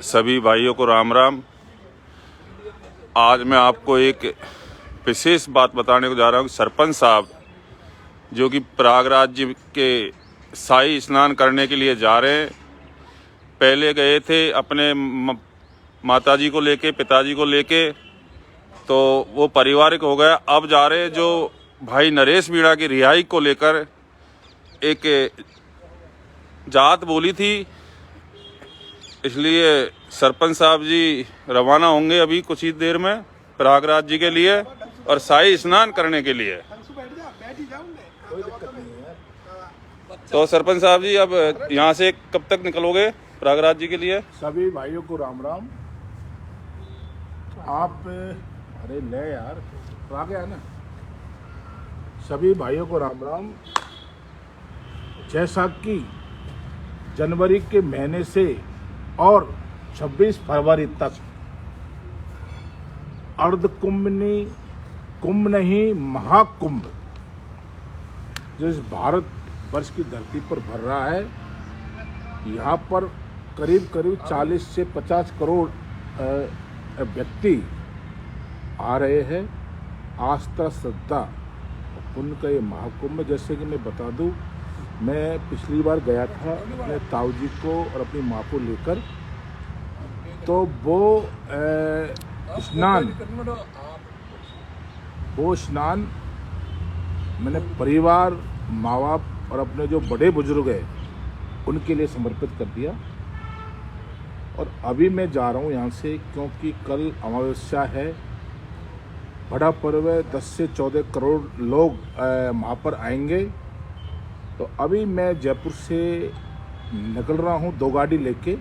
सभी भाइयों को राम राम। आज मैं आपको एक विशेष बात बताने को जा रहा हूँ कि सरपंच साहब जो कि प्रयागराज जी के शाही स्नान करने के लिए जा रहे हैं। पहले गए थे अपने माताजी को लेके, पिताजी को लेके, तो वो पारिवारिक हो गया। अब जा रहे हैं जो भाई नरेश मीणा की रिहाई को लेकर एक जात बोली थी, इसलिए सरपंच साहब जी रवाना होंगे अभी कुछ ही देर में प्रयागराज जी के लिए और शाही स्नान करने के लिए। तो सरपंच साहब जी अब यहाँ से कब तक निकलोगे प्रयागराज जी के लिए? सभी भाइयों को राम राम। आप अरे ले यार आ गया ना। सभी भाइयों को राम राम। जैसा कि जनवरी के महीने से और 26 फरवरी तक अर्धकुंभ नहीं महाकुंभ जिस भारत वर्ष की धरती पर भर रहा है, यहाँ पर करीब 40 से 50 करोड़ व्यक्ति आ रहे हैं। आस्था, श्रद्धा, उनका ये महाकुंभ। जैसे कि मैं बता दूं, मैं पिछली बार गया था अपने ताऊ जी को और अपनी माँ को लेकर, तो वो स्नान मैंने परिवार, माँ बाप और अपने जो बड़े बुजुर्ग हैं उनके लिए समर्पित कर दिया। और अभी मैं जा रहा हूँ यहाँ से, क्योंकि कल अमावस्या है, बड़ा पर्व है। 10 से 14 करोड़ लोग वहाँ पर आएंगे। तो अभी मैं जयपुर से निकल रहा हूँ 2 गाड़ी लेके,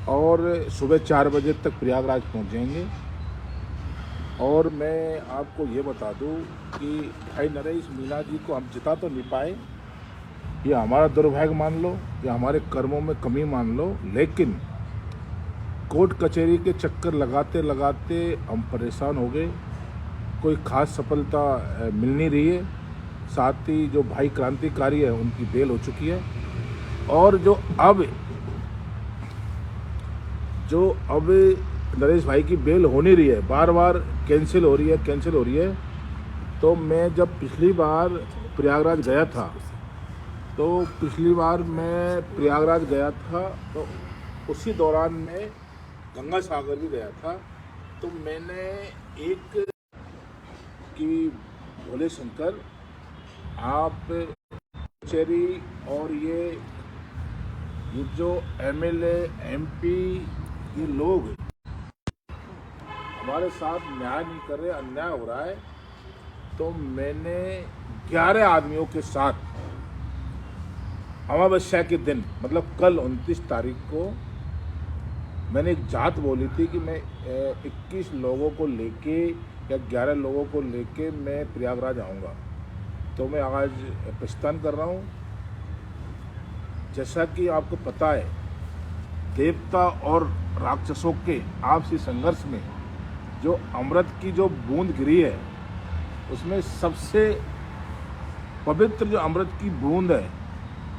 और सुबह 4 बजे तक प्रयागराज पहुँच जाएंगे। और मैं आपको ये बता दूँ कि भाई नरेश मीणा जी को हम जिता तो नहीं पाए, ये हमारा दुर्भाग्य मान लो या हमारे कर्मों में कमी मान लो, लेकिन कोर्ट कचहरी के चक्कर लगाते लगाते हम परेशान हो गए। कोई खास सफलता मिल नहीं रही है। साथ ही जो भाई क्रांतिकारी है उनकी बेल हो चुकी है, और जो अब नरेश भाई की बेल हो नहीं रही है, बार बार कैंसिल हो रही है। तो मैं जब पिछली बार प्रयागराज गया था, तो उसी दौरान मैं गंगा सागर भी गया था। तो मैंने एक कि भोले शंकर, आप कचहरी और ये जो MLA MP ये लोग हमारे साथ न्याय नहीं कर रहे, अन्याय हो रहा है। तो मैंने 11 आदमियों के साथ अमावस्या के दिन, मतलब कल 29 तारीख को, मैंने एक जात बोली थी कि मैं 21 लोगों को लेके या 11 लोगों को लेके मैं प्रयागराज आऊँगा। तो मैं आज प्रस्थान कर रहा हूँ। जैसा कि आपको पता है, देवता और राक्षसों के आपसी संघर्ष में जो अमृत की जो बूंद गिरी है, उसमें सबसे पवित्र जो अमृत की बूंद है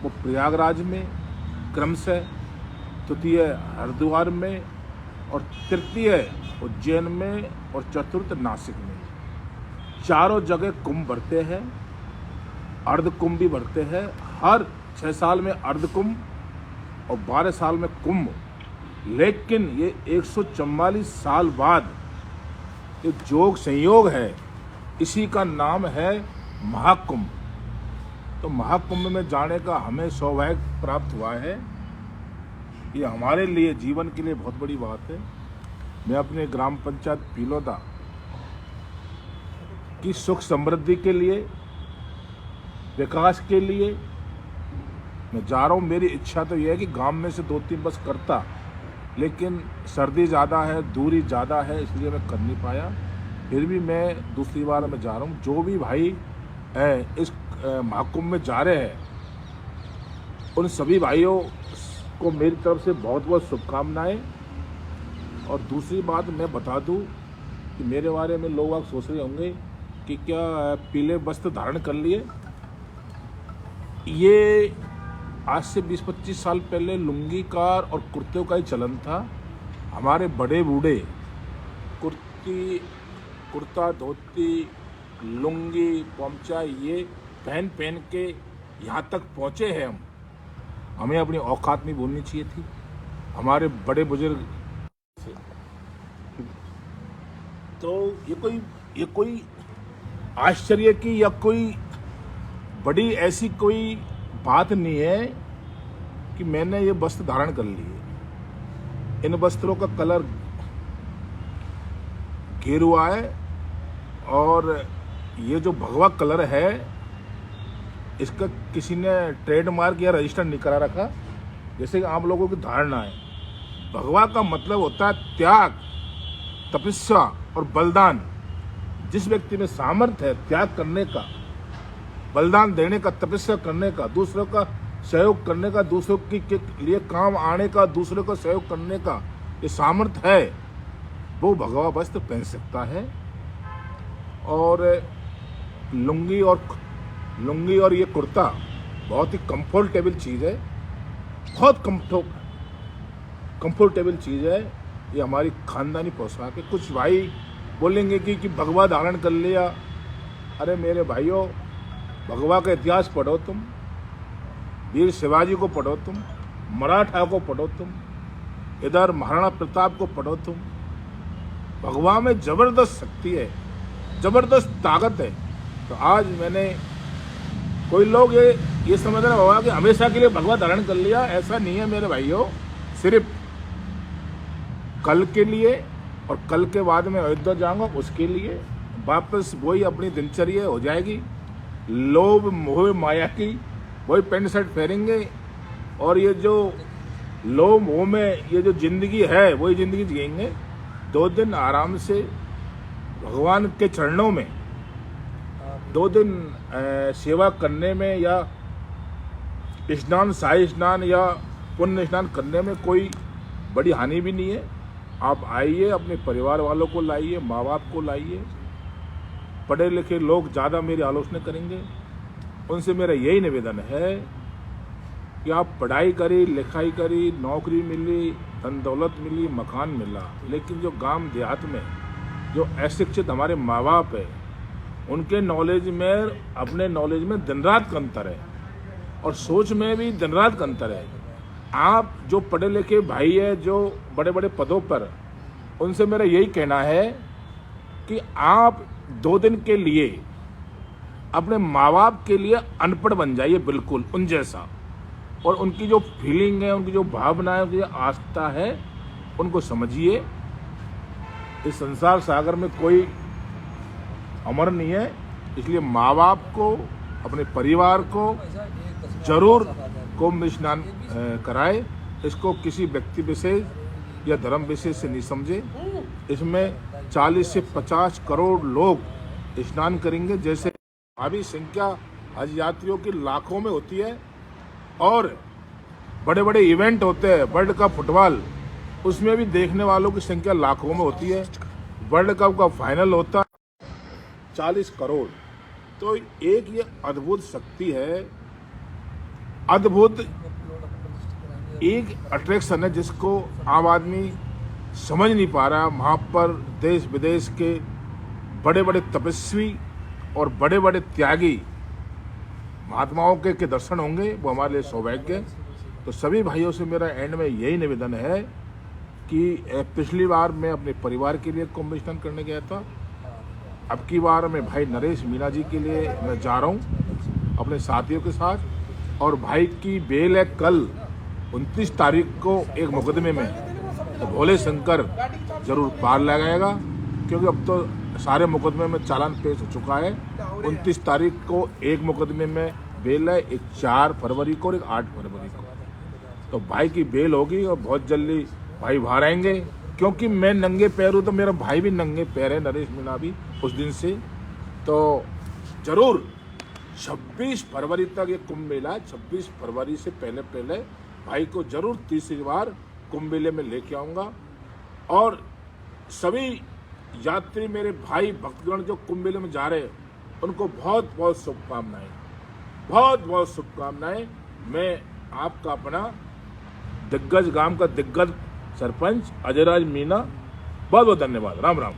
वो प्रयागराज में क्रमशः, तृतीय हरिद्वार में, और तृतीय उज्जैन में, और चतुर्थ नासिक में। चारों जगह कुंभ बढ़ते हैं, अर्धकुंभ भी बढ़ते हैं। हर 6 साल में अर्धकुंभ और 12 साल में कुंभ। लेकिन ये 144 साल बाद ये जोग संयोग है, इसी का नाम है महाकुंभ। तो महाकुंभ में जाने का हमें सौभाग्य प्राप्त हुआ है। ये हमारे लिए, जीवन के लिए बहुत बड़ी बात है। मैं अपने ग्राम पंचायत पीलोदा की सुख समृद्धि के लिए, विकास के लिए मैं जा रहा हूँ। मेरी इच्छा तो यह है कि गांव में से 2-3 बस करता, लेकिन सर्दी ज़्यादा है, दूरी ज़्यादा है, इसलिए मैं कर नहीं पाया। फिर भी मैं दूसरी बार मैं जा रहा हूँ। जो भी भाई इस महाकुंभ में जा रहे हैं, उन सभी भाइयों को मेरी तरफ से बहुत बहुत शुभकामनाएं। और दूसरी बात मैं बता दूं कि मेरे बारे में लोग आप सोच रहे होंगे कि क्या पीले वस्त्र धारण कर लिए। ये आज से 20-25 साल पहले लुंगी का और कुर्ते का ही चलन था। हमारे बड़े बूढ़े कुर्ता धोती लुंगी पोंचा ये पहन पहन के यहाँ तक पहुँचे हैं। हमें अपनी औकात नहीं भूलनी चाहिए थी। हमारे बड़े बुजुर्ग तो ये कोई आश्चर्य की या कोई बड़ी ऐसी कोई बात नहीं है कि मैंने ये वस्त्र धारण कर लिए। इन वस्त्रों का कलर गेरुआ है और ये जो भगवा कलर है इसका किसी ने ट्रेडमार्क या रजिस्टर नहीं करा रखा, जैसे कि आम लोगों की धारणा है। भगवा का मतलब होता है त्याग, तपस्या और बलिदान। जिस व्यक्ति में सामर्थ्य है त्याग करने का, बलिदान देने का, तपस्या करने का, दूसरों का सहयोग करने का, दूसरों के लिए काम आने का, दूसरों का सहयोग करने का ये सामर्थ्य है, वो भगवा वस्त्र पहन सकता है। और लुंगी और ये कुर्ता बहुत ही कंफर्टेबल चीज़ है, बहुत कंफर्टेबल चीज़ है। ये हमारी खानदानी पोशाक है। कुछ भाई बोलेंगे कि भगवा धारण कर लिया। अरे मेरे भाइयों, भगवा का इतिहास पढ़ो तुम, वीर शिवाजी को पढ़ो तुम, मराठा को पढ़ो तुम, इधर महाराणा प्रताप को पढ़ो तुम। भगवा में जबरदस्त शक्ति है, जबरदस्त ताकत है। तो आज मैंने कोई लोग ये समझ रहा होगा कि हमेशा के लिए भगवा धारण कर लिया, ऐसा नहीं है मेरे भाइयों। सिर्फ कल के लिए और कल के बाद में अयोध्या जाऊंगा उसके लिए, वापस वही अपनी दिनचर्या हो जाएगी। लोभ मोह माया की वही पैंट शर्ट पहनेंगे और ये जो लोभ मोह में ये जो जिंदगी है वही जिंदगी जिएंगे। 2 दिन आराम से भगवान के चरणों में 2 दिन सेवा करने में या स्नान, शाही स्नान या पुण्य स्नान करने में कोई बड़ी हानि भी नहीं है। आप आइए, अपने परिवार वालों को लाइए, माँ बाप को लाइए। पढ़े लिखे लोग ज़्यादा मेरी आलोचना करेंगे, उनसे मेरा यही निवेदन है कि आप पढ़ाई करी, लिखाई करी, नौकरी मिली, धन दौलत मिली, मकान मिला, लेकिन जो गांव देहात में जो अशिक्षित हमारे माँ बाप है उनके नॉलेज में, अपने नॉलेज में दिन रात का अंतर है और सोच में भी दिन रात का अंतर है। आप जो पढ़े लिखे भाई है, जो बड़े बड़े पदों पर, उनसे मेरा यही कहना है कि आप 2 दिन के लिए अपने माँ बाप के लिए अनपढ़ बन जाइए, बिल्कुल उन जैसा। और उनकी जो फीलिंग है, उनकी जो भावना है, उनकी जो आस्था है, उनको समझिए। इस संसार सागर में कोई अमर नहीं है, इसलिए माँ बाप को, अपने परिवार को जरूर कुंभ स्नान कराए। इसको किसी व्यक्ति विशेष या धर्म विशेष से नहीं समझे। इसमें 40 से 50 करोड़ लोग स्नान करेंगे। जैसे अभी संख्या हज यात्रियों की लाखों में होती है और बड़े बड़े इवेंट होते हैं, वर्ल्ड कप फुटबॉल, उसमें भी देखने वालों की संख्या लाखों में होती है। वर्ल्ड कप का फाइनल होता है 40 करोड़। तो एक ये अद्भुत शक्ति है, अद्भुत एक अट्रैक्शन है जिसको आम आदमी समझ नहीं पा रहा। वहाँ पर देश विदेश के बड़े बड़े तपस्वी और बड़े बड़े त्यागी महात्माओं के दर्शन होंगे, वो हमारे लिए सौभाग्य है। तो सभी भाइयों से मेरा एंड में यही निवेदन है कि पिछली बार मैं अपने परिवार के लिए कुंभ स्नान करने गया था, अब की बार मैं भाई नरेश मीणा जी के लिए मैं जा रहा हूँ अपने साथियों के साथ। और भाई की बेल है कल 29 तारीख को एक मुकदमे में, तो भोले शंकर जरूर पार लगाएगा, क्योंकि अब तो सारे मुकदमे में चालान पेश हो चुका है। 29 तारीख को एक मुकदमे में बेल है, एक 4 फरवरी को और एक 8 फरवरी को। तो भाई की बेल होगी और बहुत जल्दी भाई बाहर आएंगे। क्योंकि मैं नंगे पैर हूँ तो मेरा भाई भी नंगे पैर है, नरेश मीणा भी, उस दिन से। तो जरूर 26 फरवरी तक ये कुंभ मेला है। 26 फरवरी से पहले भाई को जरूर तीसरी बार कुंभ मेले में लेके आऊँगा। और सभी यात्री मेरे भाई भक्तगण जो कुंभ मेले में जा रहे हैं उनको बहुत बहुत शुभकामनाएं, बहुत बहुत शुभकामनाएं। मैं आपका अपना दिग्गज गांव का दिग्गज सरपंच अजयराज मीना, बहुत बहुत धन्यवाद। राम राम।